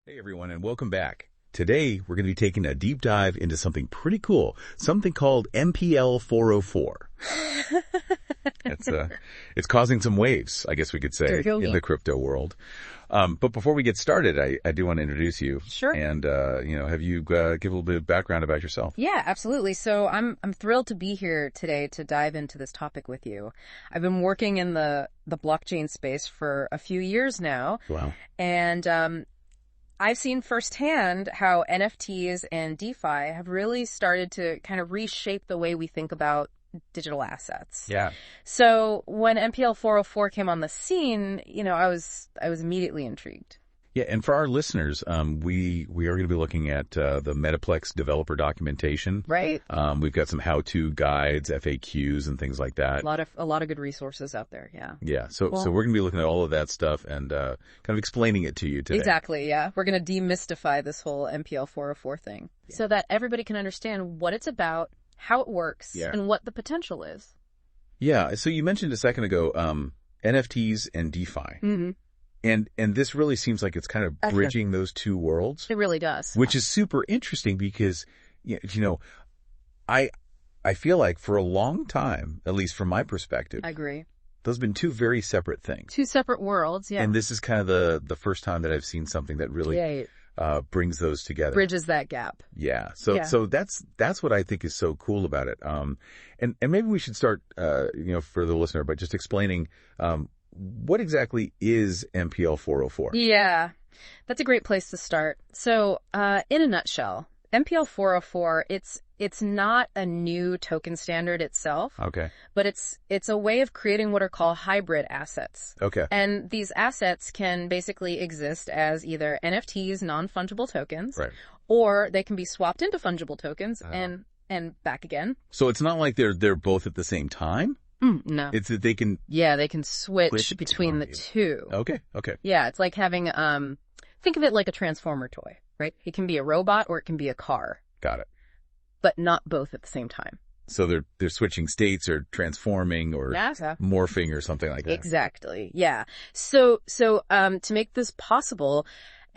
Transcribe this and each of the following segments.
Hey everyone, and welcome back. Today, we're going to be taking a deep dive into something pretty cool, something called MPL404. It's causing some waves, I guess we could say, in the crypto world. But before we get started, I do want to introduce you. Sure. And, have you give a little bit of background about yourself? Yeah, absolutely. So I'm thrilled to be here today to dive into this topic with you. I've been working in the blockchain space for a few years now. Wow. And, I've seen firsthand how NFTs and DeFi have really started to kind of reshape the way we think about digital assets. Yeah. So when MPL404 came on the scene, I was immediately intrigued. Yeah, and for our listeners, we are going to be looking at the Metaplex developer documentation. Right. We've got some how-to guides, FAQs, and things like that. A lot of good resources out there. Yeah. Yeah. So we're going to be looking at all of that stuff and kind of explaining it to you today. Exactly. Yeah. We're going to demystify this whole MPL404 thing so that everybody can understand what it's about, how it works, and what the potential is. Yeah. So you mentioned a second ago NFTs and DeFi. Mm-hmm. And this really seems like it's kind of bridging those two worlds. It really does. Which is super interesting because, I feel like for a long time, at least from my perspective, I agree. Those have been two very separate things. Two separate worlds, yeah. And this is kind of the first time that I've seen something that really brings those together. Bridges that gap. Yeah. So that's what I think is so cool about it. And maybe we should start, for the listener, by just explaining, what exactly is MPL404? Yeah, that's a great place to start. So, in a nutshell, MPL404, it's not a new token standard itself. Okay. But it's a way of creating what are called hybrid assets. Okay. And these assets can basically exist as either NFTs, non-fungible tokens, right, or they can be swapped into fungible tokens and back again. So it's not like they're both at the same time? No. It's that they can... Yeah, they can switch between the two. Okay. Yeah, it's like having, think of it like a transformer toy, right? It can be a robot or it can be a car. Got it. But not both at the same time. So they're switching states or transforming or morphing or something like that. Exactly. Yeah. So to make this possible,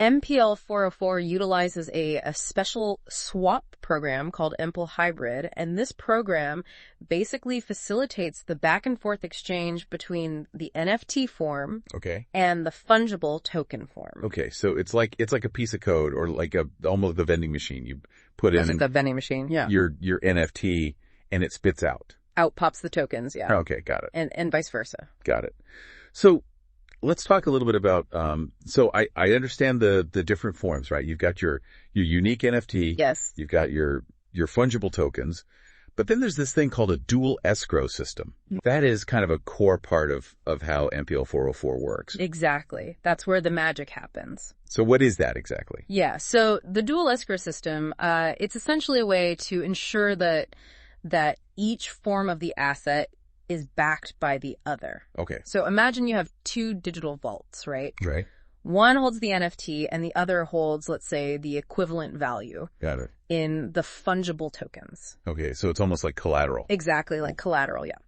MPL404 utilizes a special swap program called MPL-Hybrid, and this program basically facilitates the back and forth exchange between the NFT form and the fungible token form. Okay, so it's like a piece of code or like almost the vending machine. You put in the vending machine, your NFT and it spits out. Out pops the tokens, yeah. Okay, got it. And vice versa. Got it. So let's talk a little bit about, so I understand the different forms, right? You've got your unique NFT. Yes. You've got your fungible tokens. But then there's this thing called a dual escrow system. That is kind of a core part of how MPL404 works. Exactly. That's where the magic happens. So what is that exactly? Yeah. So the dual escrow system, it's essentially a way to ensure that each form of the asset is backed by the other. Okay. So imagine you have two digital vaults, right? Right. One holds the NFT and the other holds, let's say, the equivalent value. Got it. In the fungible tokens. Okay. So it's almost like collateral. Exactly, like collateral, yeah.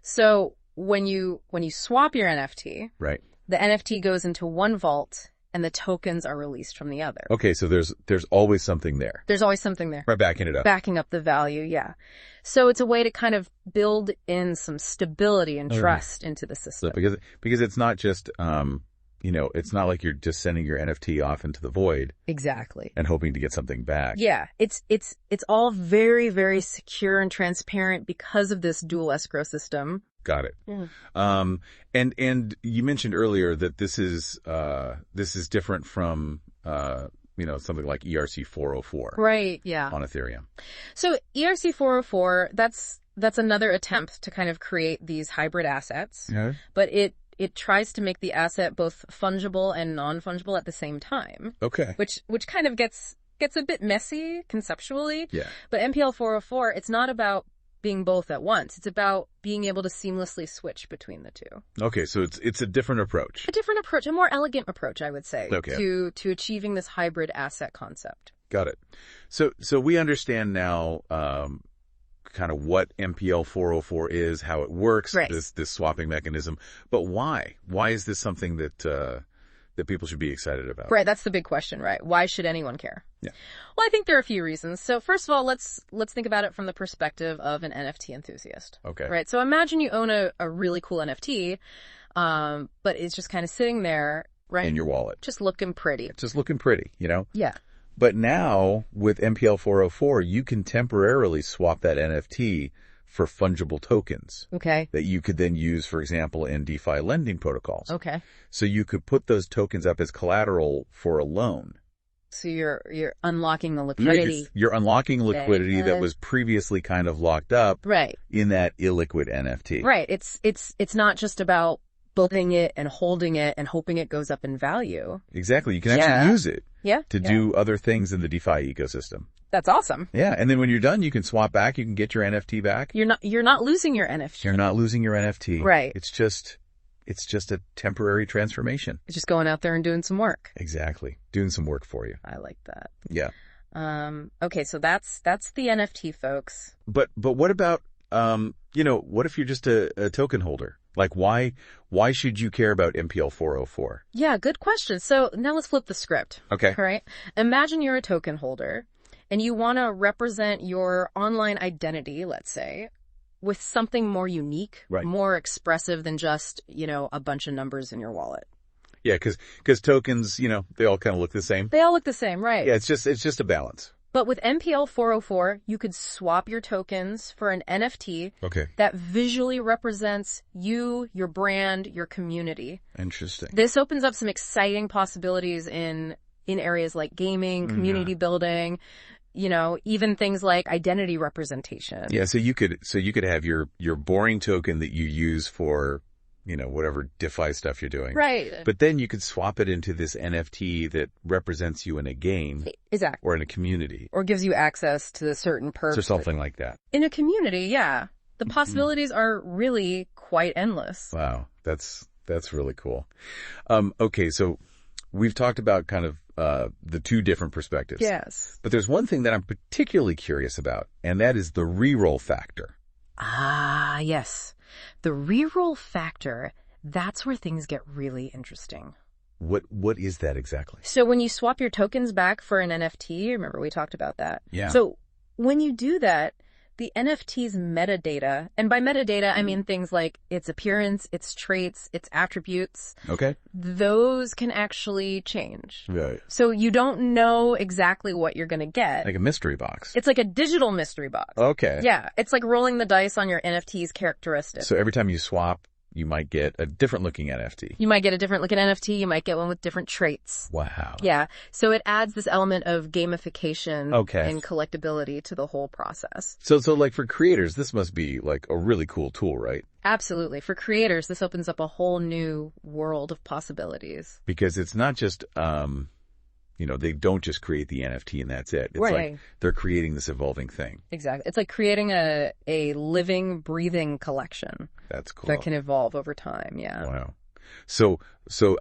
So when you swap your NFT, right, the NFT goes into one vault and the tokens are released from the other. Okay, so there's always something there. There's always something there. Right, backing it up. Backing up the value, yeah. So it's a way to kind of build in some stability and trust into the system. So because it's not just, it's not like you're just sending your NFT off into the void. Exactly. And hoping to get something back. Yeah, it's all very, very secure and transparent because of this dual escrow system. Got it. Yeah. And you mentioned earlier that this is different from, something like ERC404. Right. Yeah. On Ethereum. So ERC404, that's another attempt to kind of create these hybrid assets. Yeah. But it tries to make the asset both fungible and non-fungible at the same time. Okay. Which kind of gets a bit messy conceptually. Yeah. But MPL404, it's not about being both at once. It's about being able to seamlessly switch between the two. Okay, so it's a different approach. A different approach, a more elegant approach, I would say, okay, to achieving this hybrid asset concept. Got it. So we understand now kind of what MPL404 is, how it works, right, this swapping mechanism. But why? Why is this something that that people should be excited about? Right, that's the big question, right? Why should anyone care? Yeah. Well, I think there are a few reasons. So first of all, let's think about it from the perspective of an NFT enthusiast. Okay. Right. So imagine you own a really cool NFT, but it's just kind of sitting there, right? In your wallet. Just looking pretty. Just looking pretty, Yeah. But now with MPL404, you can temporarily swap that NFT for fungible tokens. Okay. That you could then use, for example, in DeFi lending protocols. Okay. So you could put those tokens up as collateral for a loan. So you're unlocking the liquidity. You're unlocking liquidity that was previously kind of locked up in that illiquid NFT. Right. It's not just about building it and holding it and hoping it goes up in value. Exactly. You can actually use it to do other things in the DeFi ecosystem. That's awesome. Yeah. And then when you're done, you can swap back. You can get your NFT back. You're not losing your NFT. You're not losing your NFT. Right. It's just a temporary transformation. It's just going out there and doing some work. Exactly. Doing some work for you. I like that. Yeah. Okay. So that's the NFT, folks. But what about, what if you're just a token holder? Like why should you care about MPL404? Yeah, good question. So now let's flip the script. Okay. All right. Imagine you're a token holder and you want to represent your online identity, let's say, with something more unique, more expressive than just, a bunch of numbers in your wallet. Yeah, because tokens, they all kind of look the same. They all look the same, right? Yeah, it's just a balance. But with MPL404, you could swap your tokens for an NFT that visually represents you, your brand, your community. Interesting. This opens up some exciting possibilities in areas like gaming, community building, even things like identity representation. Yeah, so you could have your boring token that you use for whatever DeFi stuff you're doing. Right. But then you could swap it into this NFT that represents you in a game. Exactly. Or in a community. Or gives you access to certain perks. Or something like that. In a community, yeah. The possibilities are really quite endless. Wow. That's really cool. Okay, so we've talked about kind of the two different perspectives. Yes. But there's one thing that I'm particularly curious about, and that is the reroll factor. Ah, yes. The reroll factor, that's where things get really interesting. What is that exactly? So when you swap your tokens back for an NFT, remember we talked about that? Yeah. So when you do that, the NFT's metadata, and by metadata, I mean things like its appearance, its traits, its attributes. Okay. Those can actually change. Right. So you don't know exactly what you're going to get. Like a mystery box. It's like a digital mystery box. Okay. Yeah. It's like rolling the dice on your NFT's characteristics. So every time you swap, you might get a different looking NFT. You might get a different looking NFT. You might get one with different traits. Wow. Yeah. So it adds this element of gamification and collectability to the whole process. So like for creators, this must be like a really cool tool, right? Absolutely. For creators, this opens up a whole new world of possibilities. Because it's not just, they don't just create the NFT and that's it. It's like they're creating this evolving thing. Exactly. It's like creating a living, breathing collection. That's cool. That can evolve over time. Yeah. Wow. So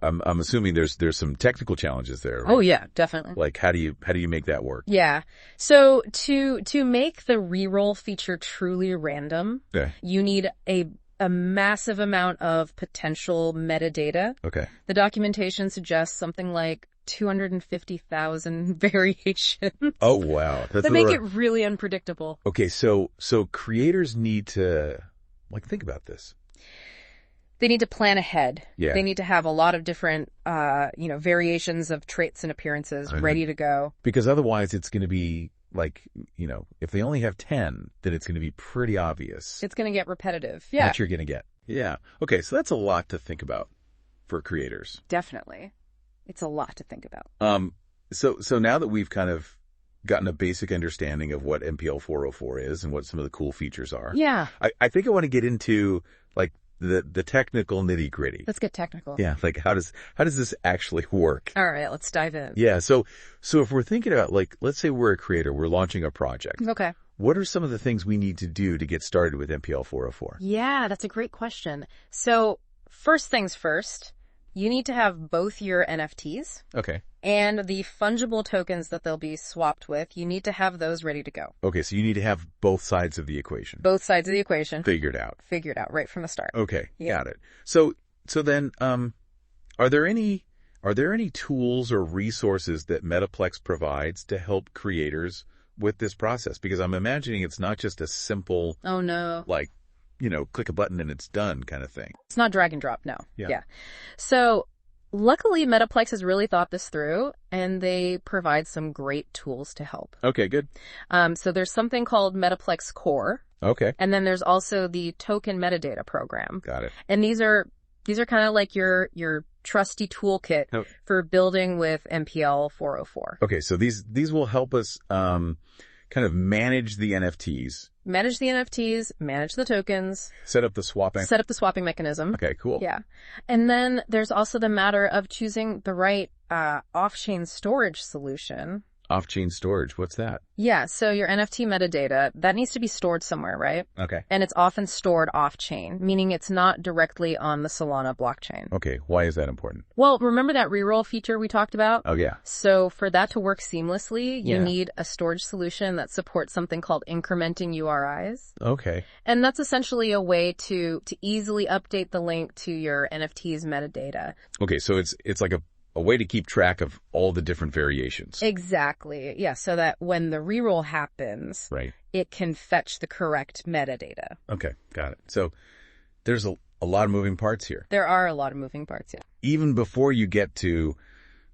I'm assuming there's some technical challenges there. Right? Oh yeah, definitely. Like how do you make that work? Yeah. So to make the reroll feature truly random, you need a massive amount of potential metadata. Okay. The documentation suggests something like 250,000 variations. Oh wow. That make it really unpredictable. Okay, so creators need to think about this. They need to plan ahead. Yeah. They need to have a lot of different variations of traits and appearances ready to go. Because otherwise it's going to be if they only have 10, then it's going to be pretty obvious. It's going to get repetitive. Yeah. That you're going to get. Yeah. Okay, so that's a lot to think about for creators. Definitely. It's a lot to think about. So now that we've kind of gotten a basic understanding of what MPL404 is and what some of the cool features are. Yeah. I think I want to get into the technical nitty gritty. Let's get technical. Yeah. Like how does this actually work? All right. Let's dive in. Yeah. So if we're thinking about let's say we're a creator, we're launching a project. Okay. What are some of the things we need to do to get started with MPL404? Yeah, that's a great question. So first things first, you need to have both your NFTs. Okay. And the fungible tokens that they'll be swapped with, you need to have those ready to go. Okay, so you need to have both sides of the equation. Both sides of the equation. Figured out Right from the start. Okay, got it. So then, are there any Are there any tools or resources that Metaplex provides to help creators with this process? Because I'm imagining it's not just a simple, Oh, no. like, click a button and it's done kind of thing. It's not drag and drop, no. Yeah. So luckily, Metaplex has really thought this through, and they provide some great tools to help. Okay, good. So there's something called Metaplex Core, Okay. and then there's also the token metadata program. Got it. And these are kind of like your trusty toolkit Oh. for building with MPL-404. Okay, so these will help us kind of manage the NFTs, Manage the NFTs, manage the tokens, set up the swapping. set up the swapping mechanism. Okay, cool. Yeah. And then there's also the matter of choosing the right off-chain storage solution. Off-chain storage, what's that? Yeah, so your NFT metadata, that needs to be stored somewhere, right? Okay. And it's often stored off-chain, meaning it's not directly on the Solana blockchain. Okay, why is that important? Well, remember that reroll feature we talked about? Oh, yeah. So for that to work seamlessly, you Yeah. need a storage solution that supports something called incrementing URIs. Okay. And that's essentially a way to easily update the link to your NFT's metadata. Okay, so it's like a way to keep track of all the different variations. Exactly. Yeah, so that when the reroll happens, Right. it can fetch the correct metadata. Okay, got it. So there's a lot of moving parts here. There are a lot of moving parts, yeah. Even before you get to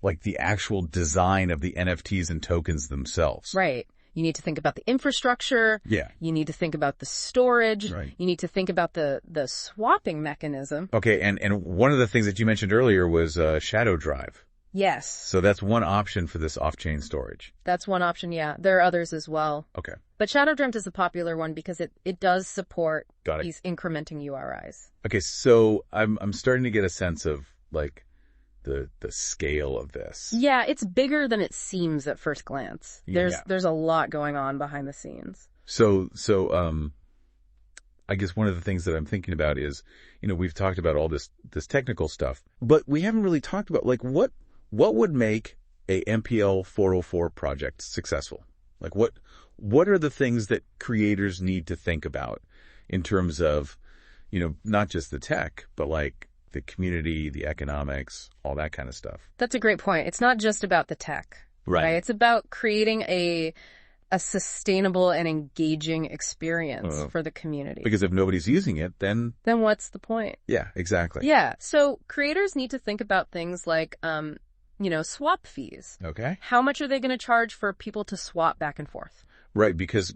like the actual design of the NFTs and tokens themselves. Right. You need to think about the infrastructure. Yeah. You need to think about the storage. Right. You need to think about the swapping mechanism. Okay, and one of the things that you mentioned earlier was Shadow Drive. Yes. So that's one option for this off-chain storage. That's one option, yeah. There are others as well. Okay. But Shadow Dreamt is a popular one because it does support Got it. these incrementing URIs. Okay, so I'm starting to get a sense of like the scale of this. Yeah, it's bigger than it seems at first glance. Yeah. There's a lot going on behind the scenes. So I guess one of the things that I'm thinking about is, we've talked about all this technical stuff, but we haven't really talked about like what would make a MPL 404 project successful? Like what are the things that creators need to think about in terms of, not just the tech, but like the community, the economics, all that kind of stuff. That's a great point. It's not just about the tech. Right. It's about creating a sustainable and engaging experience for the community. Because if nobody's using it, then what's the point? Yeah, exactly. Yeah. So creators need to think about things like, swap fees. Okay. How much are they going to charge for people to swap back and forth? Right, because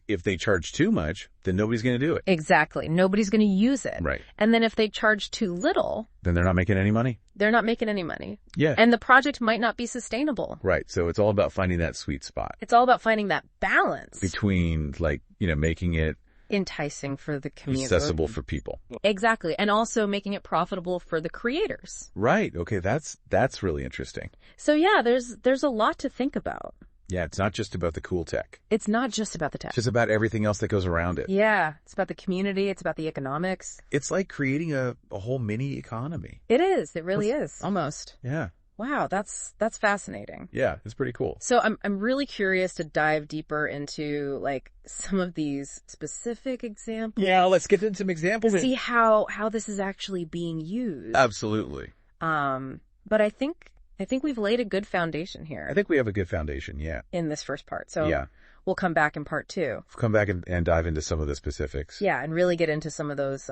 if they charge too much, then nobody's going to do it. Exactly. Nobody's going to use it. Right. And then if they charge too little, Then they're not making any money. they're not making any money. Yeah. And the project might not be sustainable. Right, so it's all about finding that sweet spot It's all about finding that balance. between like, making it Enticing for the community. accessible for people. Exactly. And also making it profitable for the creators. Right. Okay, that's really interesting. So yeah, there's a lot to think about. Yeah, it's not just about the cool tech. It's not just about the tech. It's just about everything else that goes around it. Yeah, it's about the community. It's about the economics. It's like creating a whole mini economy. It is. It really is. Almost. Yeah. Wow, that's fascinating. Yeah, it's pretty cool. So I'm really curious to dive deeper into like some of these specific examples. Yeah, let's get into some examples. See how this is actually being used. Absolutely. But I think we've laid a good foundation here. I think we have a good foundation, yeah. In this first part. So Yeah. we'll come back in part 2. We'll come back and dive into some of the specifics. Yeah, and really get into some of those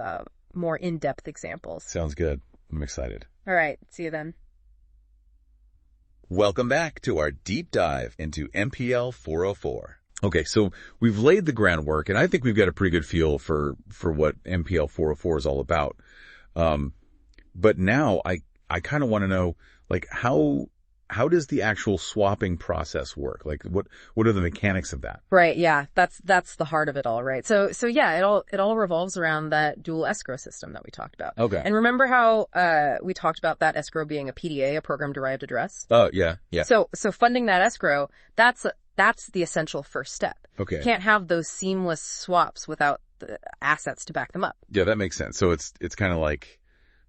more in-depth examples. Sounds good. I'm excited. All right, see you then. Welcome back to our deep dive into MPL 404. Okay, so we've laid the groundwork, and I think we've got a pretty good feel for what MPL 404 is all about. But now I kind of want to know, like, how does the actual swapping process work? Like, what are the mechanics of that? Right, yeah, that's the heart of it all, right? So yeah, it all revolves around that dual escrow system that we talked about. Okay. And remember how we talked about that escrow being a PDA, a program derived address? Oh, yeah. So funding that escrow, that's the essential first step. Okay. You can't have those seamless swaps without the assets to back them up. Yeah, that makes sense. So it's kind of like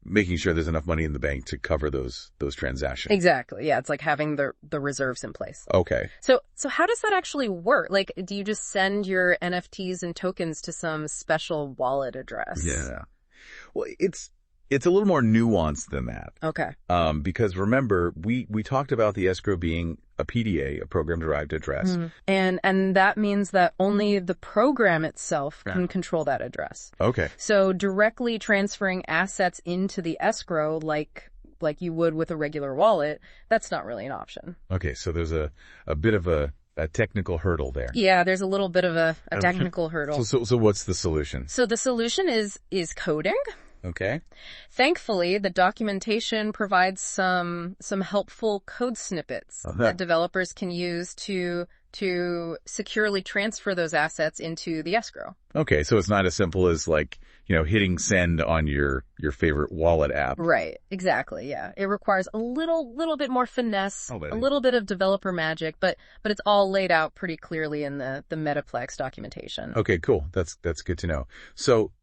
making sure there's enough money in the bank to cover those transactions. Exactly. Yeah, it's like having the reserves in place. Okay. So how does that actually work? Like, do you just send your NFTs and tokens to some special wallet address? Yeah. Well, it's it's a little more nuanced than that. Okay. Because remember, we talked about the escrow being a PDA, a program derived address. And that means that only the program itself can control that address. Okay. So directly transferring assets into the escrow like you would with a regular wallet, that's not really an option. Okay, so there's a bit of a technical hurdle there. Yeah, there's a little bit of a technical hurdle. So what's the solution? So the solution is coding. Okay. Thankfully, the documentation provides some helpful code snippets that developers can use to securely transfer those assets into the escrow. Okay, so it's not as simple as hitting send on your favorite wallet app. Right, exactly, yeah. It requires a little bit more finesse, a little bit of developer magic, but it's all laid out pretty clearly in the Metaplex documentation. Okay, cool. That's good to know.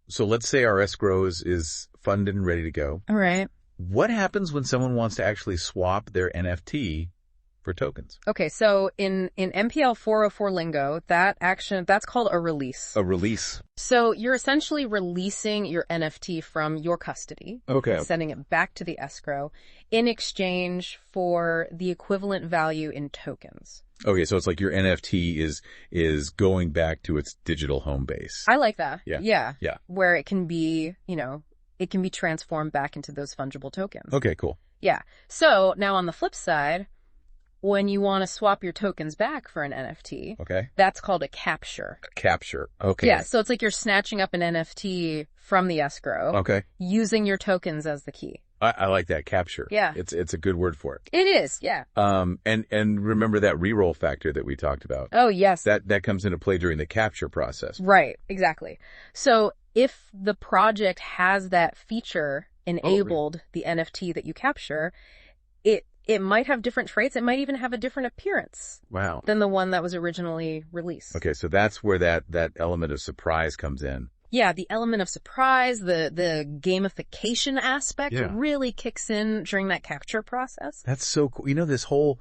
So let's say our escrow is funded and ready to go. All right. What happens when someone wants to actually swap their NFT for tokens? Okay, so in MPL404 lingo, that's called a release. A release. So you're essentially releasing your NFT from your custody. Okay. Sending it back to the escrow in exchange for the equivalent value in tokens. Okay, so it's like your NFT is going back to its digital home base. I like that. Yeah. Where it can be, it can be transformed back into those fungible tokens. Okay, cool. Yeah. So now on the flip side, when you want to swap your tokens back for an NFT, okay, that's called a capture. A capture. Okay. Yeah, so it's like you're snatching up an NFT from the escrow. Okay. Using your tokens as the key. I like that, capture. Yeah. It's a good word for it. It is, yeah. And remember that reroll factor that we talked about. Oh, yes. That comes into play during the capture process. Right, exactly. So if the project has that feature enabled, the NFT that you capture, it might have different traits. It might even have a different appearance. Wow. Than the one that was originally released. Okay, so that's where that element of surprise comes in. Yeah, the element of surprise, the gamification aspect really kicks in during that capture process. That's so cool. This whole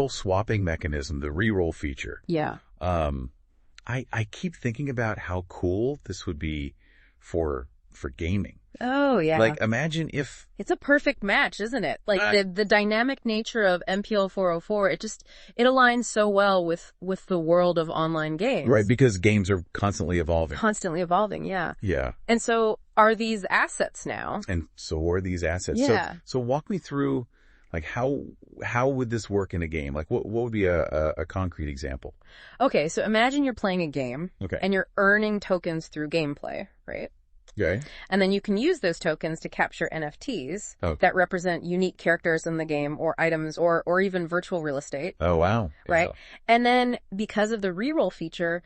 swapping mechanism, the reroll feature. Yeah. I keep thinking about how cool this would be for gaming. Oh, yeah. Like, imagine if... It's a perfect match, isn't it? Like, the dynamic nature of MPL404, it aligns so well with the world of online games. Right, because games are constantly evolving. Constantly evolving, yeah. Yeah. And so, are these assets now? And so are these assets. Yeah. So walk me through, like, how would this work in a game? Like, what would be a concrete example? Okay, so imagine you're playing a game. Okay. And you're earning tokens through gameplay, right? Okay. And then you can use those tokens to capture NFTs that represent unique characters in the game or items or even virtual real estate. Oh, wow. Right? Yeah. And then because of the reroll feature,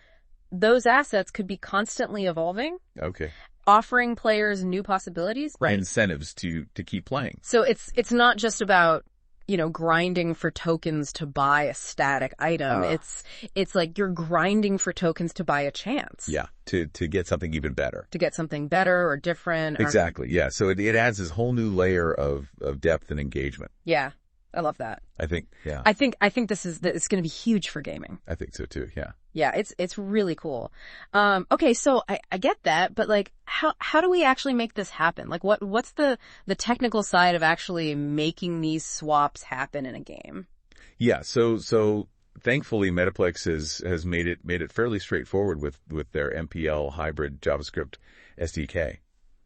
those assets could be constantly evolving. Okay. Offering players new possibilities. Right. Incentives to keep playing. So it's not just about, grinding for tokens to buy a static item. It's like you're grinding for tokens to buy a chance. Yeah. To get something even better. To get something better or different. Exactly. Yeah. So it adds this whole new layer of depth and engagement. Yeah. I love that. I think, yeah. I think it's going to be huge for gaming. I think so too. Yeah. Yeah, it's really cool. Okay, so I get that, but like, how do we actually make this happen? Like, what's the technical side of actually making these swaps happen in a game? Yeah. So thankfully, Metaplex has made it fairly straightforward with their MPL-Hybrid JavaScript SDK.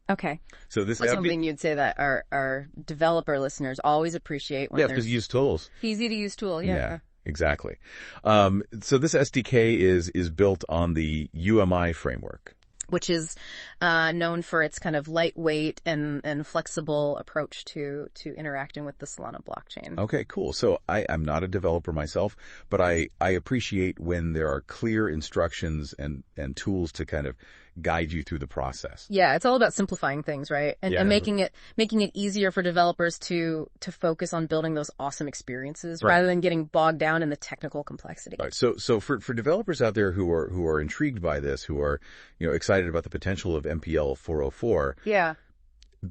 Okay. So this is something you'd say that our developer listeners always appreciate when because you use tools. Easy to use tool, yeah. Exactly. So this SDK is built on the UMI framework, which is known for its kind of lightweight and flexible approach to interacting with the Solana blockchain. Okay, cool. So I'm not a developer myself, but I appreciate when there are clear instructions and tools to kind of guide you through the process. Yeah, it's all about simplifying things, right? And making it easier for developers to focus on building those awesome experiences rather than getting bogged down in the technical complexity. Right. So for developers out there who are intrigued by this, who are, excited about the potential of MPL404. Yeah.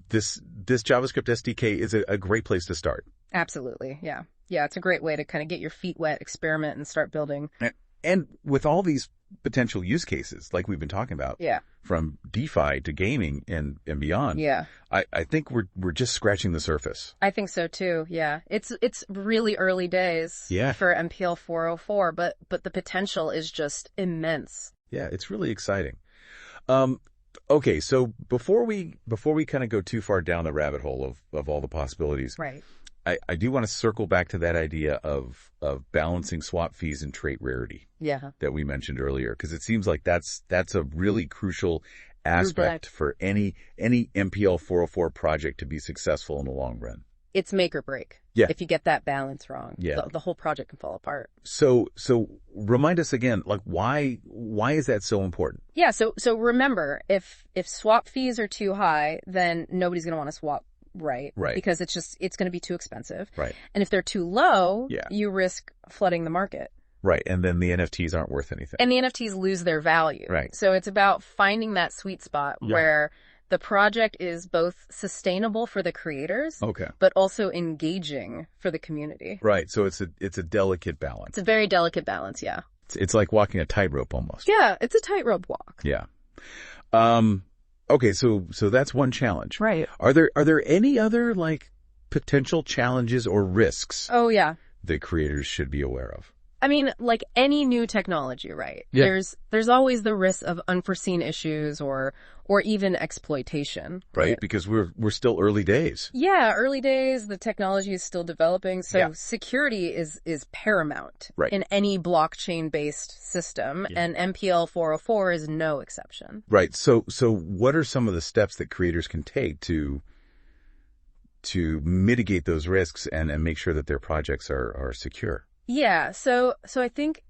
This JavaScript SDK is a great place to start. Absolutely. Yeah. Yeah, it's a great way to kind of get your feet wet, experiment, and start building And with all these potential use cases, like we've been talking about, Yeah. from DeFi to gaming and beyond, Yeah. I think we're just scratching the surface. I think so too. Yeah. It's really early days Yeah. for MPL404, but the potential is just immense. Yeah, it's really exciting. Okay, so before we kind of go too far down the rabbit hole of all the possibilities, Right. I do want to circle back to that idea of balancing swap fees and trait rarity Yeah. that we mentioned earlier, because it seems like that's a really crucial aspect for any MPL 404 project to be successful in the long run. It's make or break. Yeah. If you get that balance wrong, Yeah. the whole project can fall apart. So remind us again, like why is that so important? Yeah. So remember, if swap fees are too high, then nobody's going to want to swap. Right. Right. Because it's going to be too expensive. Right. And if they're too low, Yeah. you risk flooding the market. Right. And then the NFTs aren't worth anything. And the NFTs lose their value. Right. So it's about finding that sweet spot where the project is both sustainable for the creators, but also engaging for the community. Right. So it's a delicate balance. It's a very delicate balance. Yeah. It's like walking a tightrope almost. Yeah. It's a tightrope walk. Yeah. Okay. So that's one challenge. Right. Are there any other like potential challenges or risks Oh, yeah. that creators should be aware of? I mean, like any new technology, right? Yeah. There's always the risk of unforeseen issues or even exploitation. Right? Because we're still early days. Yeah, early days, the technology is still developing, so Yeah. security is paramount Right. in any blockchain-based system, and MPL 404 is no exception. Right. So what are some of the steps that creators can take to mitigate those risks and make sure that their projects are secure? Yeah, so I think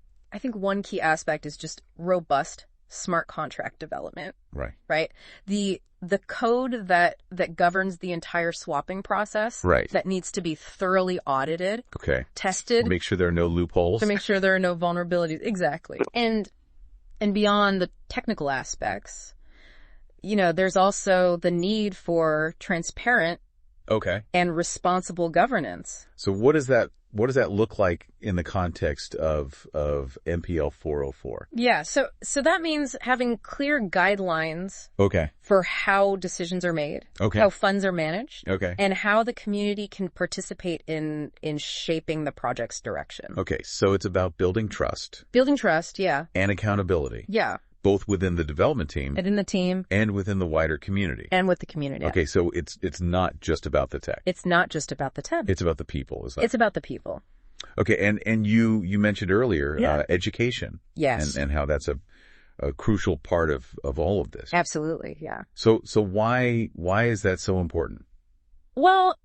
one key aspect is just robust smart contract development. Right. Right? The code that governs the entire swapping process, Right. that needs to be thoroughly audited, Okay. tested, Make sure there are no loopholes. to make sure there are no vulnerabilities. Exactly. And beyond the technical aspects, there's also the need for transparent Okay. and responsible governance. So what does that look like in the context of MPL 404? Yeah, so that means having clear guidelines Okay. for how decisions are made, Okay. how funds are managed, Okay. and how the community can participate in shaping the project's direction. Okay. So it's about building trust Building trust, yeah. and accountability, Yeah. both within the development team And in the team and within the wider community. and with the community. Okay. So it's not just about the tech. It's not just about the tech. It's about the people. Is that? It's about the people. Okay. And you mentioned earlier, Yeah. Education. Yes. And how that's a crucial part of all of this. Absolutely, yeah. So why is that so important? Well,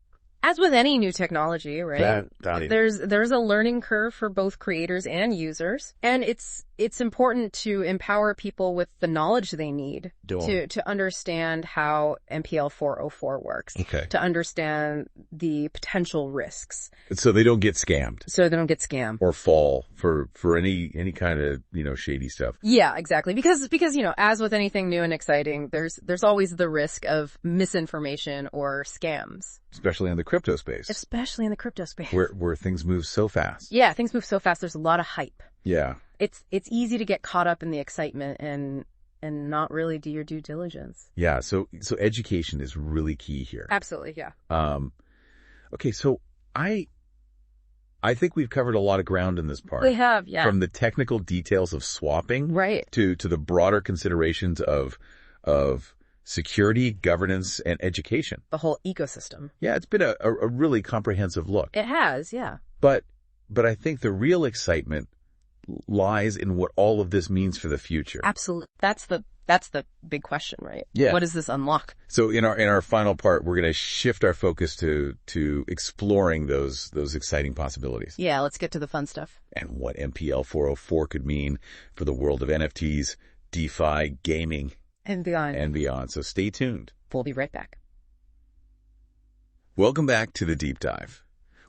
as with any new technology, right? That There's a learning curve for both creators and users, and it's important to empower people with the knowledge they need to understand how MPL 404 works, Okay. to understand the potential risks, So they don't get scammed so they don't get scammed. or fall for any kind of, shady stuff. Yeah, exactly. Because as with anything new and exciting, there's always the risk of misinformation or scams, Especially in the crypto space, especially in the crypto space. where things move so fast. Yeah, things move so fast. There's a lot of hype. Yeah. It's easy to get caught up in the excitement and not really do your due diligence. Yeah. So education is really key here. Absolutely, yeah. Okay. So I think we've covered a lot of ground in this part. We have, yeah. From the technical details of swapping Right. to the broader considerations of security, governance, and education. The whole ecosystem. Yeah, it's been a really comprehensive look. It has, yeah. But I think the real excitement lies in what all of this means for the future. Absolutely. That's the big question, right? Yeah. What does this unlock? So in our final part, we're going to shift our focus to exploring those exciting possibilities Yeah, let's get to the fun stuff. and what MPL 404 could mean for the world of NFTs, DeFi, gaming, And beyond. and beyond. So stay tuned. We'll be right back. Welcome back to the Deep Dive.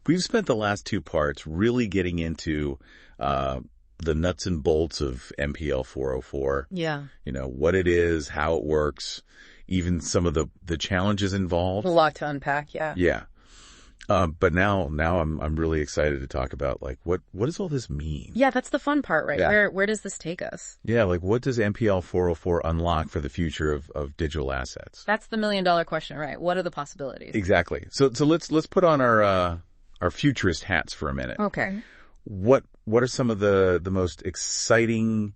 We've spent the last two parts really getting into the nuts and bolts of MPL 404. Yeah. What it is, how it works, even some of the challenges involved. A lot to unpack, yeah. Yeah. But now I'm really excited to talk about like what does all this mean? Yeah, that's the fun part, right? Yeah. Where does this take us? Yeah, like what does MPL-404 unlock for the future of digital assets? That's the $1 million question, right? What are the possibilities? Exactly. So let's put on our futurist hats for a minute. Okay. What are some of the most exciting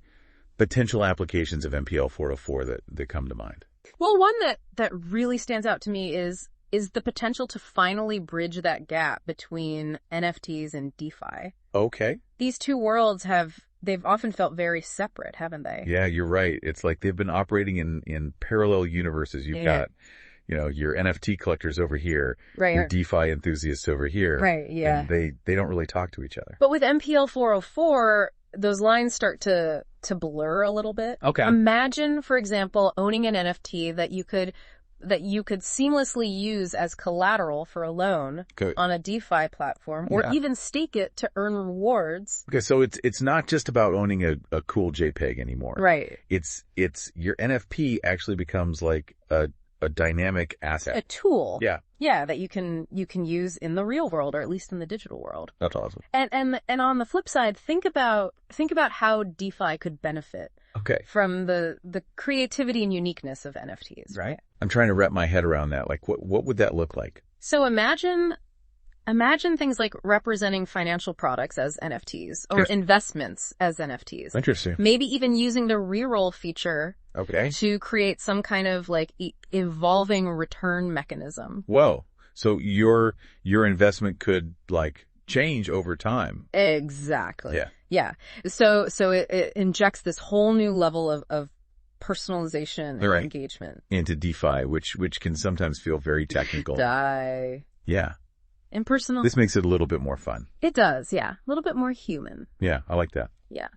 potential applications of MPL-404 that come to mind? Well, one that really stands out to me is the potential to finally bridge that gap between NFTs and DeFi. Okay. These two worlds they've often felt very separate, haven't they? Yeah, you're right. It's like they've been operating in parallel universes. You've got, your NFT collectors over here, right, your DeFi enthusiasts over here. Right, yeah. And they don't really talk to each other. But with MPL-404, those lines start to blur a little bit. Okay. Imagine, for example, owning an NFT that you could seamlessly use as collateral for a loan on a DeFi platform, or even stake it to earn rewards. Okay, so it's not just about owning a cool JPEG anymore. Right. It's your NFP actually becomes like a dynamic asset. A tool. Yeah. Yeah, that you can use in the real world, or at least in the digital world. That's awesome. And on the flip side, think about how DeFi could benefit from the creativity and uniqueness of NFTs. Right. I'm trying to wrap my head around that. Like, what would that look like? So imagine things like representing financial products as NFTs or investments as NFTs. Interesting. Maybe even using the reroll feature to create some kind of like evolving return mechanism. Whoa. So your investment could like change over time. Exactly. Yeah. Yeah. So it injects this whole new level of personalization and engagement into DeFi, which can sometimes feel very technical. Yeah. Impersonal. This makes it a little bit more fun. It does, yeah. A little bit more human. Yeah, I like that. Yeah.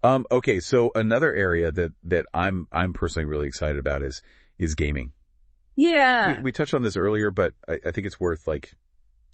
Okay, so another area that I'm personally really excited about is gaming. Yeah. We touched on this earlier, but I think it's worth like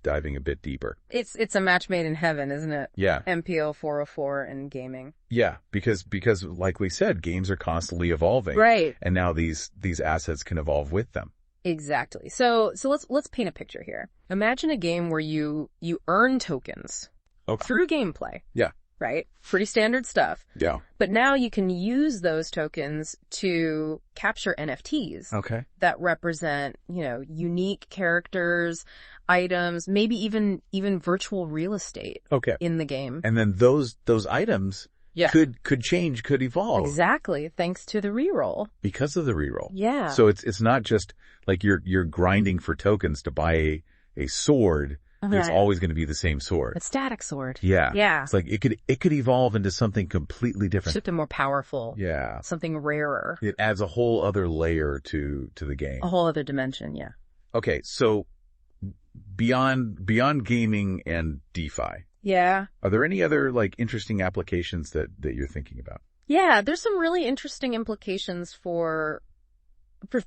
diving a bit deeper. It's a match made in heaven, isn't it? Yeah. MPL-404 and gaming. Yeah, because like we said, games are constantly evolving. Right. And now these assets can evolve with them. Exactly. So let's paint a picture here. Imagine a game where you earn tokens through gameplay. Yeah. Right? Pretty standard stuff. Yeah. But now you can use those tokens to capture NFTs. Okay. That represent, unique characters, items, maybe even virtual real estate. In the game. And then those items could change, could evolve. Exactly, thanks to the reroll. Because of the reroll. Yeah. So it's not just like you're grinding for tokens to buy a sword. It's always going to be the same sword. A static sword. Yeah. Yeah. It's like it could evolve into something completely different. Something more powerful. Yeah. Something rarer. It adds a whole other layer to the game. A whole other dimension, yeah. Okay, so beyond gaming and DeFi. Yeah. Are there any other like interesting applications that you're thinking about? Yeah, there's some really interesting implications for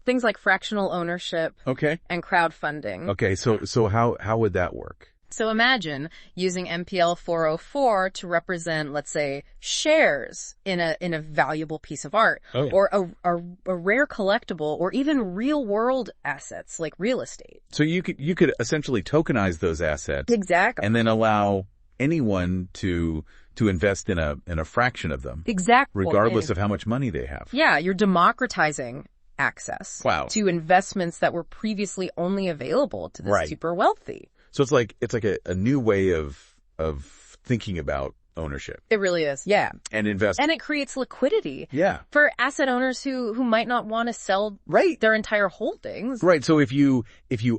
things like fractional ownership. And crowdfunding. Okay, so how would that work? So imagine using MPL-404 to represent, let's say, shares in a valuable piece of art, or a rare collectible, or even real world assets like real estate. So you could essentially tokenize those assets. Exactly. And then allow anyone to invest in a fraction of them. Exactly. Regardless of how much money they have. Yeah, you're democratizing access to investments that were previously only available to the super wealthy. So it's like a new way of thinking about ownership. It really is. Yeah. And invest. And it creates liquidity. Yeah. For asset owners who might not want to sell their entire holdings. Right. So if you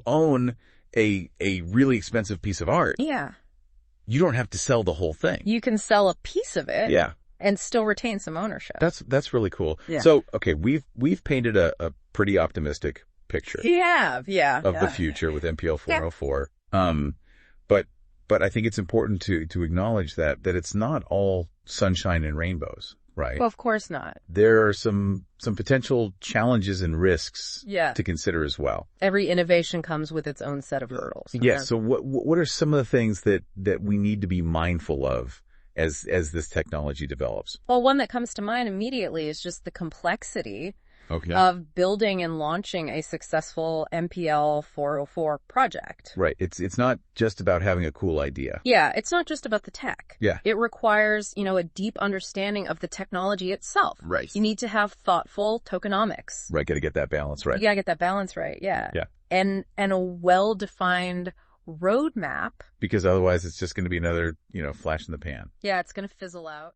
own a really expensive piece of art, you don't have to sell the whole thing. You can sell a piece of it. Yeah. And still retain some ownership. That's really cool. Yeah. So, okay, we've painted a pretty optimistic picture. Of the future with MPL-404. But I think it's important to acknowledge that it's not all sunshine and rainbows, right? Well, of course not. There are some potential challenges and risks to consider as well. Every innovation comes with its own set of hurdles. Yes. So what are some of the things that we need to be mindful of as this technology develops? Well, one that comes to mind immediately is just the complexity of building and launching a successful MPL-404 project. Right. It's not just about having a cool idea. Yeah, it's not just about the tech. Yeah. It requires, a deep understanding of the technology itself. Right. You need to have thoughtful tokenomics. Right. Got to get that balance right. You gotta get that balance right, yeah. Yeah. And a well-defined roadmap. Because otherwise it's just going to be another, flash in the pan. Yeah, it's going to fizzle out.